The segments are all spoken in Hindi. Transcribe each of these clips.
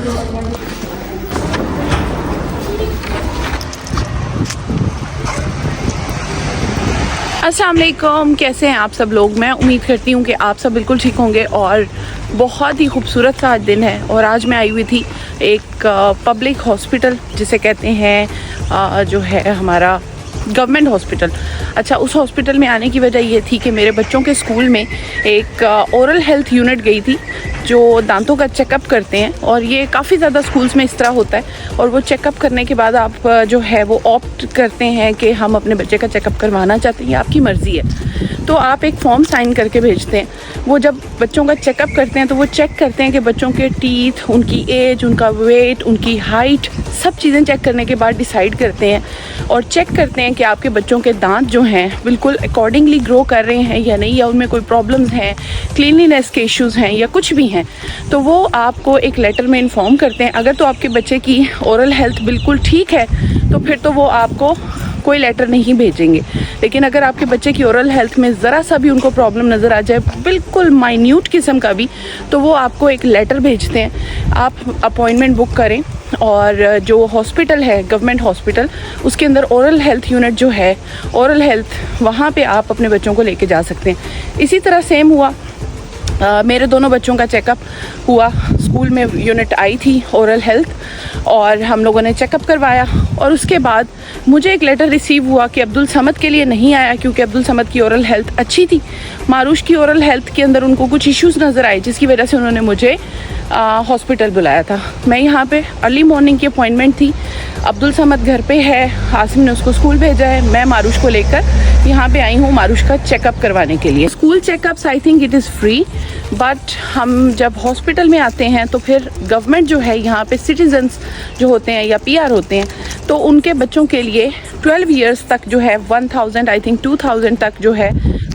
अस्सलाम वालेकुम, कैसे हैं आप सब लोग। मैं उम्मीद करती हूँ कि आप सब बिल्कुल ठीक होंगे और बहुत ही खूबसूरत सा आज दिन है। और आज मैं आई हुई थी एक पब्लिक हॉस्पिटल जिसे कहते हैं जो है हमारा गवर्नमेंट हॉस्पिटल। अच्छा, उस हॉस्पिटल में आने की वजह ये थी कि मेरे बच्चों के स्कूल में एक ओरल हेल्थ यूनिट गई थी जो दांतों का चेकअप करते हैं। और ये काफ़ी ज़्यादा स्कूल्स में इस तरह होता है। और वो चेकअप करने के बाद आप जो है वो ऑप्ट करते हैं कि हम अपने बच्चे का चेकअप करवाना चाहते हैं, ये आपकी मर्ज़ी है। तो आप एक फॉर्म साइन करके भेजते हैं। वो जब बच्चों का चेकअप करते हैं तो वो चेक करते हैं कि बच्चों के टीथ, उनकी एज, उनका वेट, उनकी हाइट, सब चीज़ें चेक करने के बाद डिसाइड करते हैं और चेक करते हैं कि आपके बच्चों के दांत जो हैं बिल्कुल अकॉर्डिंगली ग्रो कर रहे हैं या नहीं, या उनमें कोई प्रॉब्लम्स हैं, क्लीनलीनेस के इश्यूज़ हैं या कुछ भी हैं। तो वो आपको एक लेटर में इन्फॉर्म करते हैं। अगर तो आपके बच्चे की ओरल हेल्थ बिल्कुल ठीक है तो फिर तो वो आपको कोई लेटर नहीं भेजेंगे। लेकिन अगर आपके बच्चे की ओरल हेल्थ में ज़रा सा भी उनको प्रॉब्लम नज़र आ जाए, बिल्कुल माइन्यूट किस्म का भी, तो वो आपको एक लेटर भेजते हैं। आप अपॉइंटमेंट बुक करें और जो हॉस्पिटल है गवर्नमेंट हॉस्पिटल, उसके अंदर ओरल हेल्थ यूनिट जो है, ओरल हेल्थ, वहाँ पे आप अपने बच्चों को लेके जा सकते हैं। इसी तरह सेम हुआ, मेरे दोनों बच्चों का चेकअप हुआ। स्कूल में यूनिट आई थी ओरल हेल्थ और हम लोगों ने चेकअप करवाया। और उसके बाद मुझे एक लेटर रिसीव हुआ कि अब्दुल समद के लिए नहीं आया क्योंकि अब्दुल समद की ओरल हेल्थ अच्छी थी। मारूश की ओरल हेल्थ के अंदर उनको कुछ इश्यूज़ नज़र आए जिसकी वजह से उन्होंने मुझे हॉस्पिटल बुलाया था। मैं यहाँ पे अर्ली मॉर्निंग की अपॉइंटमेंट थी। अब्दुल समद घर पे है, आसिम ने उसको स्कूल भेजा है। मैं मारूश को लेकर यहाँ पे आई हूँ मारूश का चेकअप करवाने के लिए। School checkups I think it is free, but हम जब हॉस्पिटल में आते हैं तो फिर गवर्नमेंट जो है यहाँ पे सिटीजन्स जो होते हैं या PR होते हैं, तो उनके बच्चों के लिए 12 ईयर्स तक जो है 1000 आई थिंक 2000 तक जो है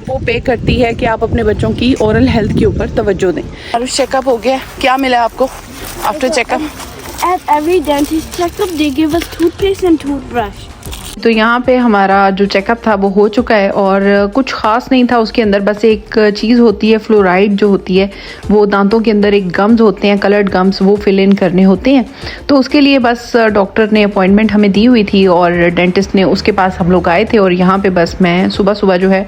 वो पे करती है कि आप अपने बच्चों की ओरल हेल्थ के ऊपर तवज्जो दें। और चेकअप हो गया, क्या मिला आपको after checkup? At every dentist checkup, they give us toothpaste and toothbrush. तो यहाँ पे हमारा जो चेकअप था वो हो चुका है और कुछ ख़ास नहीं था उसके अंदर। बस एक चीज़ होती है, फ्लोराइड जो होती है, वो दांतों के अंदर एक गम्स होते हैं, कलर्ड गम्स, वो फिल इन करने होते हैं। तो उसके लिए बस डॉक्टर ने अपॉइंटमेंट हमें दी हुई थी और डेंटिस्ट ने, उसके पास हम लोग आए थे। और यहाँ पे बस मैं सुबह सुबह जो है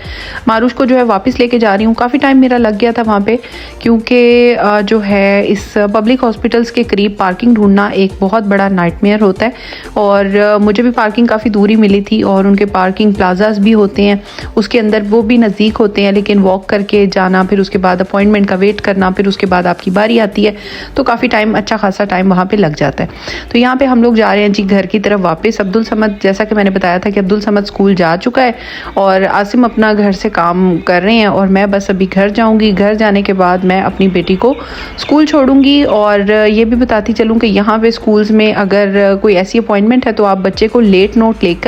मारूश को जो है वापस लेके जा रही हूँ। काफ़ी टाइम मेरा लग गया था वहाँ पर क्योंकि जो है इस पब्लिक हॉस्पिटल्स के करीब पार्किंग ढूंढना एक बहुत बड़ा नाइटमेयर होता है। और मुझे भी पार्किंग काफ़ी दूरी मिली थी और उनके पार्किंग प्लाजास भी होते हैं उसके अंदर, वो भी नज़दीक होते हैं, लेकिन वॉक करके जाना, फिर उसके बाद अपॉइंटमेंट का वेट करना, फिर उसके बाद आपकी बारी आती है, तो काफ़ी टाइम, अच्छा खासा टाइम वहाँ पे लग जाता है। तो यहाँ पे हम लोग जा रहे हैं जी घर की तरफ वापस। अब्दुल समद, जैसा कि मैंने बताया था कि अब्दुल समद स्कूल जा चुका है और आसिम अपना घर से काम कर रहे हैं और मैं बस अभी घर जाऊँगी। घर जाने के बाद मैं अपनी बेटी को स्कूल छोड़ूंगी। और ये भी बताती चलूँ कि यहाँ पे स्कूल्स में अगर कोई ऐसी अपॉइंटमेंट है तो आप बच्चे को लेट नोट लेकर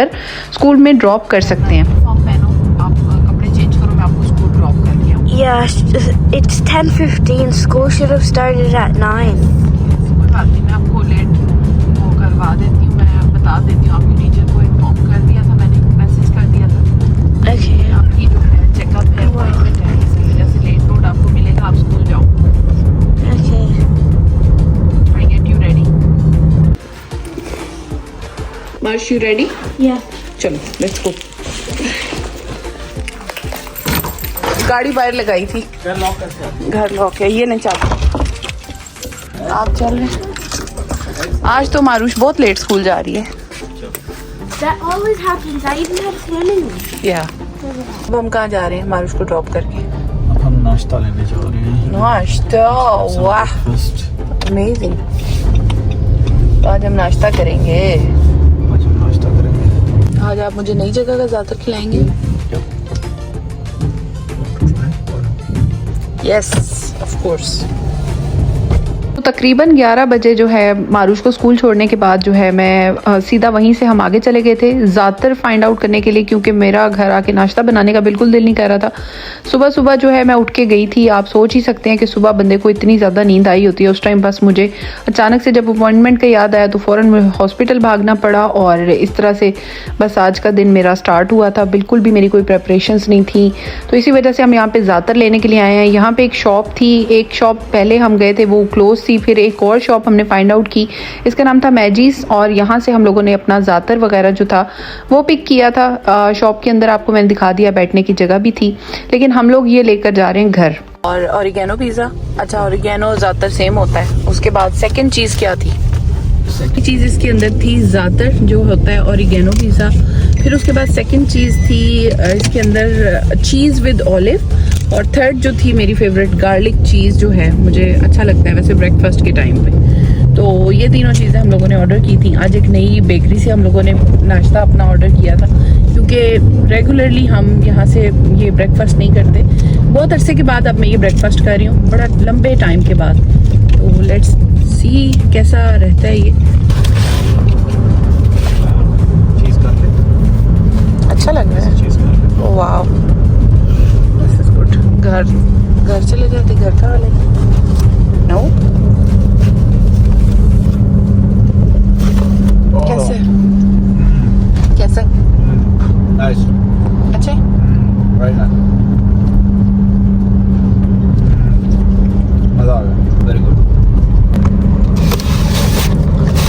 स्कूल में ड्रॉप कर सकते हैं। फॉर्म पहनो, आप कपड़े चेंज करो, मैं आपको स्कूल ड्रॉप करके आऊँ। Yeah, it's 10:15. School should have started at 9. कोई बात नहीं, मैं आपको लेट वो करवा देती हूँ, मैं बता देती हूँ। आपकी टीचर को इन्फॉर्म कर दिया था, मैंने मैसेज कर दिया था। Okay. आपकी जो है चेकअप है, अपॉइंटमेंट है, इसकी वजह से लेट नोट आपको मिलेगा, आप स्कूल जाओ। Okay. I get you ready. Marsh, you ready? Yeah. चलो लेट्स गो। गाड़ी बाहर लगाई थी, घर लॉक है, ये नहीं चाहता। आप चल रहे। आज तो मारूश बहुत लेट स्कूल जा रही है। That always happens. I even have swimming. या अब हम कहाँ जा रहे हैं मारूश को ड्रॉप करके? अब हम नाश्ता लेने जा रहे हैं। नाश्ता, वाह अमेजिंग। तो आज हम नाश्ता करेंगे। आज हम नाश्ता करेंगे। आज आप मुझे नई जगह का ज़्यादातर खिलाएंगे? Yes of course. तो तकरीबन 11 बजे जो है मारूश को स्कूल छोड़ने के बाद जो है मैं सीधा वहीं से हम आगे चले गए थे ज़्यादातर फाइंड आउट करने के लिए, क्योंकि मेरा घर आके नाश्ता बनाने का बिल्कुल दिल नहीं कर रहा था। सुबह सुबह जो है मैं उठ के गई थी। आप सोच ही सकते हैं कि सुबह बंदे को इतनी ज़्यादा नींद आई होती है। उस टाइम बस मुझे अचानक से जब अपॉइंटमेंट का याद आया तो फ़ौरन हॉस्पिटल भागना पड़ा और इस तरह से बस आज का दिन मेरा स्टार्ट हुआ था। बिल्कुल भी मेरी कोई प्रेपरेशंस नहीं थी, तो इसी वजह से हम यहाँ पे ज़्यादातर लेने के लिए आए हैं। यहाँ पे एक शॉप थी, एक शॉप पहले हम गए थे वो क्लोज थी, ही फिर एक और शॉप हमने फाइंड आउट की, इसका नाम था मैजीज, और यहाँ से हम लोगों ने अपना ज़ातर वगैरह जो था वो पिक किया था। शॉप के अंदर आपको मैंने दिखा दिया, बैठने की जगह भी थी, लेकिन हम लोग ये लेकर जा रहे हैं घर। और ओरिगेनो पिज़्ज़ा, अच्छा ओरिगेनो ज़्यादातर सेम होता है। उसके बाद सेकंड चीज़ क्या थी? चीज़ इसके अंदर थी ज़्यादातर जो होता है ओरिगेनो पिज़्ज़ा। फिर उसके बाद सेकंड चीज़ थी इसके अंदर चीज़ विद ऑलिव, और थर्ड जो थी मेरी फेवरेट गार्लिक चीज़ जो है, मुझे अच्छा लगता है वैसे ब्रेकफास्ट के टाइम पे। तो ये तीनों चीज़ें हम लोगों ने ऑर्डर की थी। आज एक नई बेकरी से हम लोगों ने नाश्ता अपना ऑर्डर किया था, क्योंकि रेगुलरली हम यहाँ से ये ब्रेकफास्ट नहीं करते। बहुत अरसे के बाद अब मैं ये ब्रेकफास्ट कर रही हूँ, बड़ा लंबे टाइम के बाद। तो लेट्स सी कैसा रहता है ये। चीज करके अच्छा लग रहा है। चीज करके oh wow, this is good. घर चले जाते, घर का वाले नो। कैसे कैसे नाइस, अच्छा वेरी नाइस, मजा आ गया, वेरी गुड।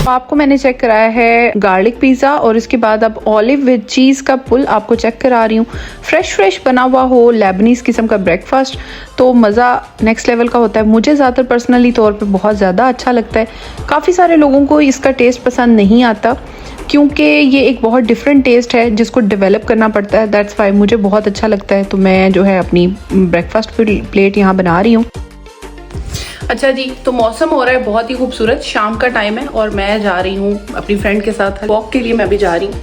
आपको मैंने चेक कराया है गार्लिक पिज़्ज़ा, और इसके बाद अब ऑलिव विद चीज़ का पुल आपको चेक करा रही हूँ। फ्रेश बना हुआ हो लेबनीज़ किस्म का ब्रेकफास्ट, तो मज़ा नेक्स्ट लेवल का होता है। मुझे ज़्यादातर पर्सनली तौर पे बहुत ज़्यादा अच्छा लगता है। काफ़ी सारे लोगों को इसका टेस्ट पसंद नहीं आता, क्योंकि ये एक बहुत डिफरेंट टेस्ट है जिसको डेवलप करना पड़ता है। दैट्स वाई मुझे बहुत अच्छा लगता है। तो मैं जो है अपनी ब्रेकफास्ट प्लेट यहाँ बना रही हूँ। अच्छा जी, तो मौसम हो रहा है बहुत ही खूबसूरत, शाम का टाइम है और मैं जा रही हूँ अपनी फ्रेंड के साथ वॉक के लिए। मैं भी जा रही हूँ।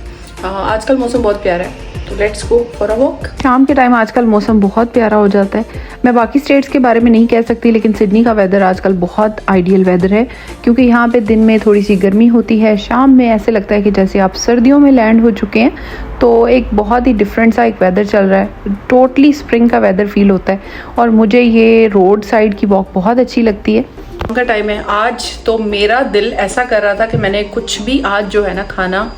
आजकल मौसम बहुत प्यारा है, तो let's go for a walk. शाम के टाइम आजकल मौसम बहुत प्यारा हो जाता है। मैं बाकी स्टेट्स के बारे में नहीं कह सकती, लेकिन सिडनी का वेदर आजकल बहुत आइडियल वेदर है, क्योंकि यहाँ पे दिन में थोड़ी सी गर्मी होती है, शाम में ऐसे लगता है कि जैसे आप सर्दियों में लैंड हो चुके हैं। तो एक बहुत ही डिफरेंट सा एक वेदर चल रहा है, टोटली स्प्रिंग का वेदर फील होता है, और मुझे ये रोड साइड की वॉक बहुत अच्छी लगती है। शाम का टाइम है आज, तो मेरा दिल ऐसा कर रहा था कि मैंने कुछ भी आज जो है ना खाना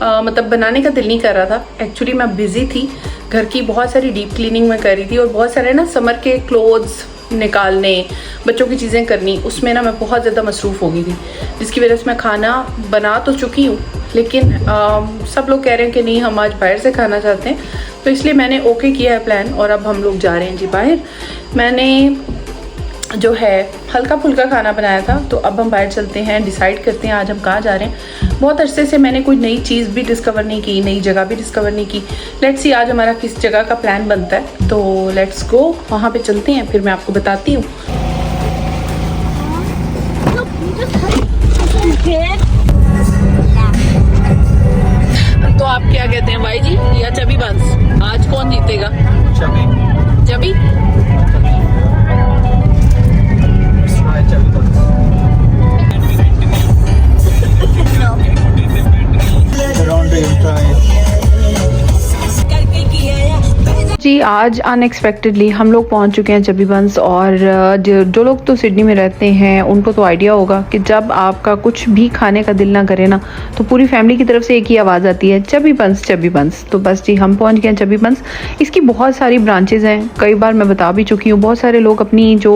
मतलब बनाने का दिल नहीं कर रहा था। एक्चुअली मैं बिज़ी थी, घर की बहुत सारी डीप क्लीनिंग में कर रही थी, और बहुत सारे ना समर के क्लोथ्स निकालने, बच्चों की चीज़ें करनी, उसमें ना मैं बहुत ज़्यादा मसरूफ़ हो गई थी, जिसकी वजह से मैं खाना बना तो चुकी हूँ, लेकिन सब लोग कह रहे हैं कि नहीं हम आज बाहर से खाना चाहते हैं, तो इसलिए मैंने ओके किया है प्लान, और अब हम लोग जा रहे हैं जी बाहर। मैंने जो है हल्का फुल्का खाना बनाया था, तो अब हम बाहर चलते हैं, डिसाइड करते हैं आज हम कहाँ जा रहे हैं। बहुत अरसे से मैंने कोई नई चीज़ भी डिस्कवर नहीं की, नई जगह भी डिस्कवर नहीं की। लेट्स सी आज हमारा किस जगह का प्लान बनता है, तो लेट्स गो, वहाँ पे चलते हैं, फिर मैं आपको बताती हूँ। तो आप क्या कहते हैं भाई जी, या चबी बंस, आज कौन जीतेगा? चबी जी। आज अनएक्सपेक्टेडली हम लोग पहुंच चुके हैं चबी बंस, और जो लोग तो सिडनी में रहते हैं उनको तो आइडिया होगा कि जब आपका कुछ भी खाने का दिल ना करे ना, तो पूरी फैमिली की तरफ से एक ही आवाज़ आती है, चबी बंस चबी बंस। तो बस जी हम पहुंच गए हैं चबी बंस। इसकी बहुत सारी ब्रांचेज़ हैं, कई बार मैं बता भी चुकी हूँ। बहुत सारे लोग अपनी जो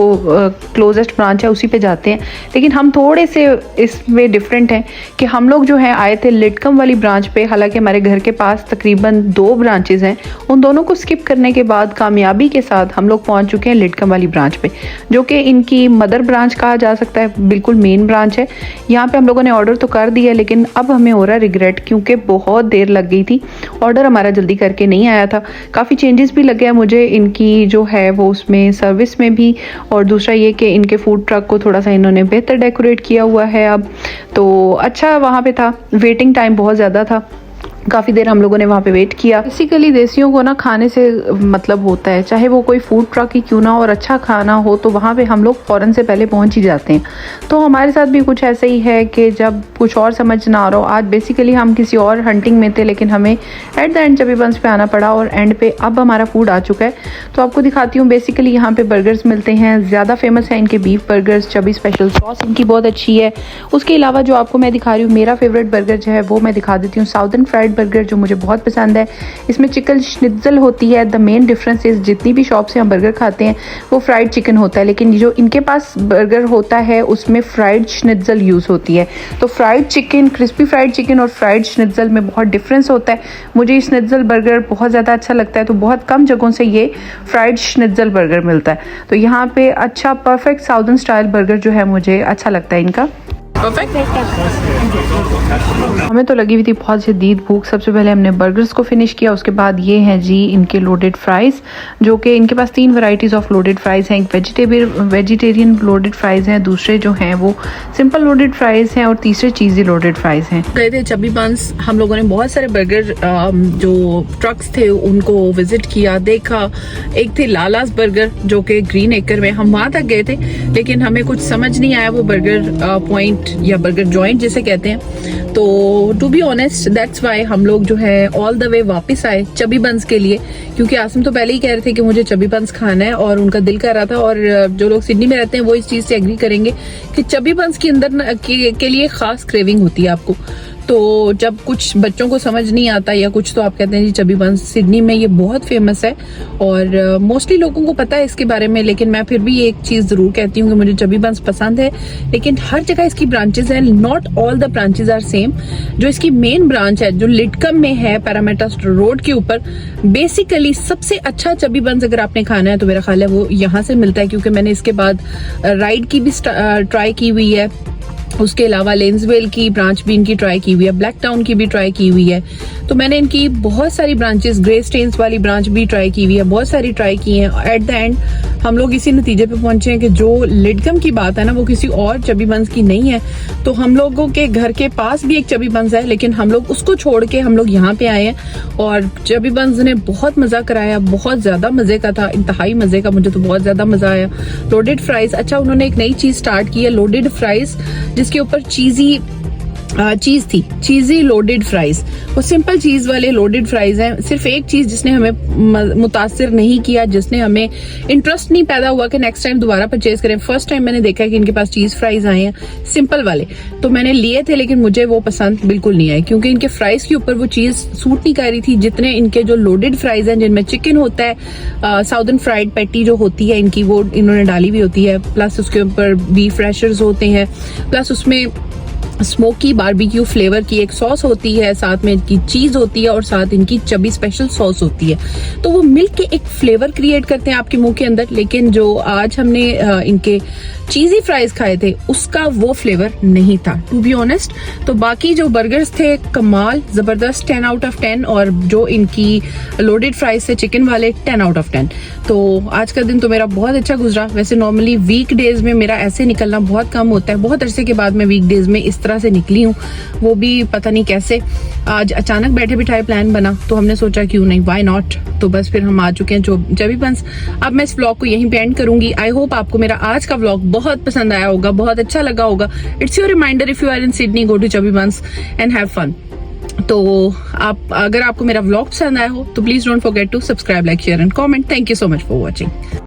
क्लोजेस्ट ब्रांच है उसी पे जाते हैं, लेकिन हम थोड़े से इसमें डिफरेंट हैं कि हम लोग जो है आए थे लिडकम वाली ब्रांच पे। हालांकि हमारे घर के पास तकरीबन 2 ब्रांचेज़ हैं, उन दोनों को स्किप करने के बाद कामयाबी के साथ हम लोग पहुंच चुके हैं लिडकम वाली ब्रांच पे, जो कि इनकी मदर ब्रांच कहा जा सकता है, बिल्कुल मेन ब्रांच है। यहाँ पे हम लोगों ने ऑर्डर तो कर दिया, लेकिन अब हमें हो रहा है रिग्रेट, क्योंकि बहुत देर लग गई थी, ऑर्डर हमारा जल्दी करके नहीं आया था। काफ़ी चेंजेस भी लगे हैं मुझे इनकी जो है वो उसमें सर्विस में भी, और दूसरा ये कि इनके फूड ट्रक को थोड़ा सा इन्होंने बेहतर डेकोरेट किया हुआ है अब, तो अच्छा वहाँ पे था। वेटिंग टाइम बहुत ज़्यादा था, काफ़ी देर हम लोगों ने वहाँ पे वेट किया। बेसिकली देसियों को ना खाने से मतलब होता है, चाहे वो कोई फूड ट्रक ही क्यों ना और अच्छा खाना हो, तो वहाँ पे हम लोग फ़ौरन से पहले पहुँच ही जाते हैं। तो हमारे साथ भी कुछ ऐसा ही है कि जब कुछ और समझ ना आ रहा हो, आज बेसिकली हम किसी और हंटिंग में थे, लेकिन हमें एट द एंड चबी बंस पे आना पड़ा, और एंड पे अब हमारा फूड आ चुका है। तो आपको दिखाती हूँ। बेसिकली यहाँ पे बर्गर्स मिलते हैं, ज़्यादा फेमस है इनके beef burgers, chubby special sauce इनकी बहुत अच्छी है। उसके अलावा जो आपको मैं दिखा रही हूँ, मेरा फेवरेट बर्गर जो है वो मैं दिखा देती हूँ, साउदर्न फ्राइड बर्गर जो मुझे बहुत पसंद है। इसमें चिकन श्निट्ज़ल होती है। द मेन डिफरेंस इज जितनी भी शॉप से हम बर्गर खाते हैं वो फ्राइड चिकन होता है, लेकिन जो इनके पास बर्गर होता है उसमें फ्राइड श्निट्ज़ल यूज़ होती है। तो fried chicken, crispy fried chicken और फ्राइड श्निट्ज़ल में बहुत डिफरेंस होता है। मुझे श्निट्ज़ल बर्गर बहुत ज़्यादा अच्छा लगता है, तो बहुत कम जगहों से ये फ्राइड श्निट्ज़ल बर्गर मिलता है। तो यहाँ पे अच्छा परफेक्ट साउदर्न स्टाइल बर्गर जो है मुझे अच्छा लगता है इनका। परफेक्ट। हमें तो लगी हुई थी बहुत शदीद भूख। सबसे पहले हमने बर्गर्स को फिनिश किया, उसके बाद ये हैं जी इनके लोडेड फ्राइज़, जो कि इनके पास 3 वैरायटीज़ ऑफ लोडेड फ्राइज़ हैं। एक वेजिटेरियन लोडेड फ्राइज़ हैं, दूसरे जो हैं वो सिंपल लोडेड फ्राइज़ हैं और तीसरे चीज़ी लोडेड फ्राइज़ हैं। गए थे चबी बंस, हम लोगों ने बहुत सारे बर्गर जो ट्रक्स थे उनको विजिट किया, देखा। एक थे लालास बर्गर जो कि ग्रीन एक्कर में, हम वहाँ तक गए थे लेकिन हमें कुछ समझ नहीं आया वो बर्गर पॉइंट या बर्गर जॉइंट जिसे कहते हैं। तो to be honest that's why हम लोग जो है ऑल द वे वापस आए चबी बंस के लिए, क्योंकि आसिम तो पहले ही कह रहे थे कि मुझे चबी बंस खाना है और उनका दिल कर रहा था। और जो लोग सिडनी में रहते हैं वो इस चीज़ से एग्री करेंगे कि चबी बंस के अंदर के लिए खास क्रेविंग होती है आपको। तो जब कुछ बच्चों को समझ नहीं आता या कुछ, तो आप कहते हैं जी चबी बंस सिडनी में ये बहुत फेमस है और मोस्टली लोगों को पता है इसके बारे में। लेकिन मैं फिर भी एक चीज़ ज़रूर कहती हूँ कि मुझे चबी बंस पसंद है, लेकिन हर जगह इसकी ब्रांचेस हैं, not all the branches are same. जो इसकी मेन ब्रांच है जो लिडकम में है पैरामीटर रोड के ऊपर, बेसिकली सबसे अच्छा चबी बंस अगर आपने खाना है तो मेरा ख्याल है वो यहाँ से मिलता है, क्योंकि मैंने इसके बाद राइड की भी ट्राई की हुई है, उसके अलावा लेंसवेल की ब्रांच भी इनकी ट्राई की हुई है, ब्लैक टाउन की भी ट्राई की हुई है। तो मैंने इनकी बहुत सारी ब्रांचेस, ग्रे स्टेन्स वाली ब्रांच भी ट्राई की हुई है, बहुत सारी ट्राई की हैं। एट द एंड हम लोग इसी नतीजे पे पहुंचे हैं कि जो लिडकम की बात है ना वो किसी और चबी बंस की नहीं है। तो हम लोगों के घर के पास भी एक चबी बंस है, लेकिन हम लोग उसको छोड़ के हम लोग यहाँ पे आए हैं और चबी बंस ने बहुत मजा कराया, बहुत ज्यादा मजे का था, इंतहाई मजे का। मुझे तो बहुत ज्यादा मजा आया। लोडेड फ्राइज, अच्छा उन्होंने एक नई चीज स्टार्ट की है, लोडेड फ्राइज, जिसके ऊपर चीज थी, चीजी लोडेड फ्राइज। वो सिंपल चीज वाले लोडेड फ्राइज हैं। सिर्फ एक चीज जिसने हमें मुतासिर नहीं किया, जिसने हमें इंटरेस्ट नहीं पैदा हुआ कि नेक्स्ट टाइम दोबारा परचेज करें। फर्स्ट टाइम मैंने देखा कि इनके पास चीज फ्राइज आए हैं सिंपल वाले, तो मैंने लिए थे, लेकिन मुझे वो पसंद बिल्कुल नहीं आए, क्योंकि इनके फ्राइज के ऊपर वो चीज सूट नहीं कर रही थी जितने इनके जो लोडेड फ्राइज हैं जिनमें चिकन होता है, साउदर्न फ्राइड पैटी जो होती है इनकी वो इन्होंने डाली हुई होती है, प्लस उसके ऊपर बीफ रैशर्स होते हैं, प्लस उसमें स्मोकी बारबेक्यू फ्लेवर की एक सॉस होती है, साथ में इनकी चीज होती है और साथ इनकी चबी स्पेशल सॉस होती है। तो वो मिल के एक फ्लेवर क्रिएट करते हैं आपके मुंह के अंदर। लेकिन जो आज हमने इनके चीजी फ्राइज खाए थे उसका वो फ्लेवर नहीं था, टू बी ऑनेस्ट। तो बाकी जो बर्गर्स थे कमाल, जबरदस्त, 10 आउट ऑफ 10, और जो इनकी लोडेड फ्राइज थे चिकन वाले 10 आउट ऑफ 10। तो आज का दिन तो मेरा बहुत अच्छा गुजरा। वैसे नॉर्मली वीक डेज में मेरा ऐसे निकलना बहुत कम होता है, बहुत अरसे के बाद मैं वीक डेज में इस तरह से निकली हूँ, वो भी पता नहीं कैसे। आज अचानक बैठे बिठाए प्लान बना तो हमने सोचा क्यों नहीं, व्हाई नॉट। तो बस फिर हम आ चुके हैं चबी बंस। अब मैं इस व्लॉग को यहीं पे एंड करूंगी। आई होप आपको मेरा आज का व्लॉग बहुत पसंद आया होगा, बहुत अच्छा लगा होगा। It's your reminder, if you are in Sydney, go to Chubby Buns and have fun. तो अगर आपको मेरा व्लॉग पसंद आया हो तो please don't forget to subscribe, like, share and comment. Thank you so much for watching.